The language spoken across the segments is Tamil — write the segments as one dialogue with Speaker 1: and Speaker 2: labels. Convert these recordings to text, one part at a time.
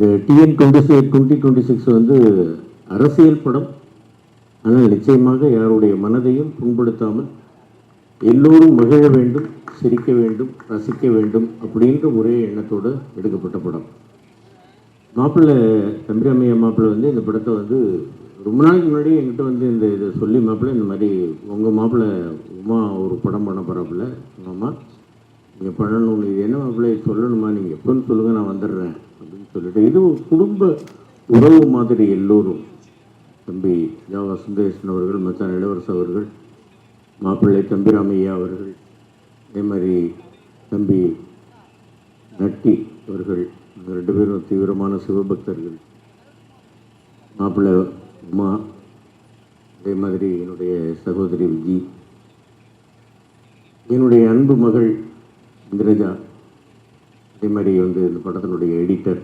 Speaker 1: இந்த TN26 வந்து அரசியல் படம். ஆனால் நிச்சயமாக யாருடைய மனதையும் புண்படுத்தாமல் எல்லோரும் மகிழ வேண்டும், சிரிக்க வேண்டும், ரசிக்க வேண்டும் அப்படின்ற ஒரே எண்ணத்தோடு எடுக்கப்பட்ட படம். மாப்பிள்ளை தம்பிராமையா மாப்பிள்ளை வந்து இந்த படத்தை வந்து ரொம்ப நாளைக்கு முன்னாடி என்கிட்ட வந்து இதை சொல்லி, மாப்பிள்ளை இந்த மாதிரி உங்கள் மாப்பிள்ளை உமா ஒரு படம் பண்ண போகிறாப்புல, ஆமா நீங்கள் பண்ணணும், இது என்ன மாப்பிள்ளை சொல்லணுமா, நீங்கள் எப்போன்னு சொல்லுங்கள் நான் வந்துடுறேன் அப்படின்னு சொல்லிட்டு, இது ஒரு குடும்ப உறவு மாதிரி எல்லோரும், தம்பி ஜாவா சுந்தரேசன் அவர்கள், மச்சான் இளவரசு அவர்கள், மாப்பிள்ளை தம்பிராமையா அவர்கள், அதே மாதிரி தம்பி நட்டி அவர்கள், ரெண்டு பேரும் தீவிரமான சிவபக்தர்கள், மாப்பிள்ளை உமா, அதே மாதிரி என்னுடைய சகோதரி விஜி, என்னுடைய அன்பு மகள் இந்திரஜா, அதே மாதிரி வந்து இந்த படத்தினுடைய எடிட்டர்,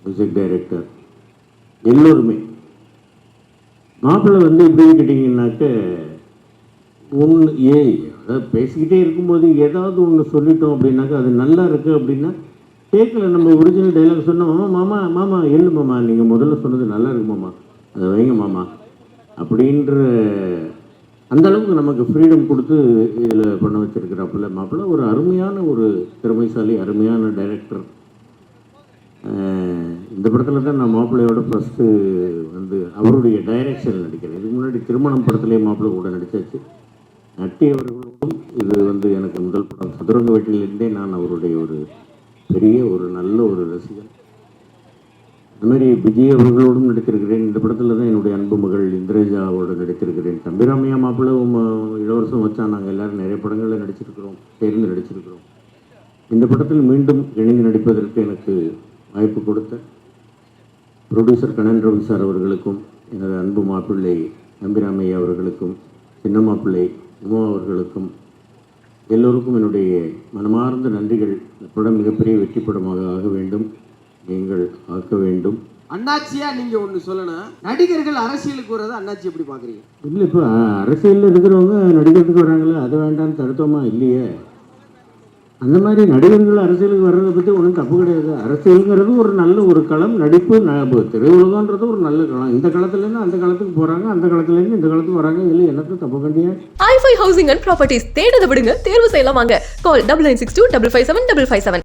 Speaker 1: மியூசிக் டைரக்டர், எல்லோருமே. மாப்பிள்ளை வந்து எப்படின்னு கேட்டிங்கன்னாக்க, அதாவது பேசிக்கிட்டே இருக்கும்போது ஏதாவது ஒன்று சொல்லிட்டோம் அப்படின்னாக்கா அது நல்லா இருக்குது அப்படின்னா கேட்கல, நம்ம ஒரிஜினல் டைலாக் சொன்னோம், மாமா மாமா இல்லை மாமா நீங்கள் முதல்ல சொன்னது நல்லா இருக்கு மாமா, அதை வைங்க மாமா அப்படின்ற அந்த அளவுக்கு நமக்கு ஃப்ரீடம் கொடுத்து இதில் பண்ண வச்சுருக்கிறாப்புல மாப்பிள்ளை. ஒரு அருமையான ஒரு திறமைசாலி, அருமையான டைரக்டர். இந்த படத்தில் தான் நான் மாப்பிள்ளையோட ஃபஸ்ட்டு வந்து அவருடைய டைரக்ஷன் நடிக்கிறேன். இதுக்கு முன்னாடி திருமணம் படத்துலேயே மாப்பிள்ளை கூட நடித்தாச்சு. நட்டி அவர்களுக்கும் இது வந்து எனக்கு முதல் படம். சதுரங்க வீட்டிலிருந்தே நான் அவருடைய ஒரு பெரிய ஒரு நல்ல ஒரு ரசிகன். அதுமாதிரி விஜய் அவர்களோடும் நடித்திருக்கிறேன். இந்த படத்தில் தான் என்னுடைய அன்பு மகள் இந்திரஜாவோடு நடித்திருக்கிறேன். தம்பிராமையா மாப்பிள்ளை இளவரசம் வச்சா நாங்கள் எல்லோரும் நிறைய படங்களில் நடிச்சிருக்கிறோம், சேர்ந்து நடிச்சிருக்கிறோம். இந்த படத்தில் மீண்டும் இணைந்து நடிப்பதற்கு எனக்கு வாய்ப்பு கொடுத்த ப்ரொடியூசர் கண்ணன் ரவி சார் அவர்களுக்கும், எனது அன்பு மாப்பிள்ளை தம்பிராமையா அவர்களுக்கும், சின்ன மாப்பிள்ளை உமா அவர்களுக்கும், எல்லோருக்கும் என்னுடைய மனமார்ந்த நன்றிகள். இந்த படம் மிகப்பெரிய வெற்றி படமாக ஆக வேண்டும், நீங்கள் ஆக்க வேண்டும்.
Speaker 2: அண்ணாச்சியா நீங்க ஒன்று சொல்லணும், நடிகர்கள் அரசியலுக்கு வர்றது அண்ணாச்சி எப்படி பார்க்குறீங்க?
Speaker 1: இல்லை, இப்போ அரசியலில் இருக்கிறவங்க நடிக்கிறதுக்கு வராங்களே, அதை வேண்டாம்னு தடுத்தோமா இல்லையே. அந்த மாதிரி நடிகர்கள் அரசியலுக்கு வர்றதை பற்றி ஒன்றும் தப்பு கிடையாது. அரசியலுங்கிறது ஒரு நல்ல ஒரு களம், நடிப்பு திரையுலகன்றது ஒரு நல்ல களம். இந்த காலத்துலேருந்து அந்த காலத்துக்கு போகிறாங்க, அந்த காலத்துலேருந்து இந்த காலத்துக்கு வராங்க. இதில் எனக்கு தப்பு கண்டியா.
Speaker 3: i5 ஹவுசிங் அண்ட் ப்ராப்பர்ட்டிஸ் தேடுத விடுங்க, தேர்வு செய்யலாம் வாங்க. கால் 9962557557.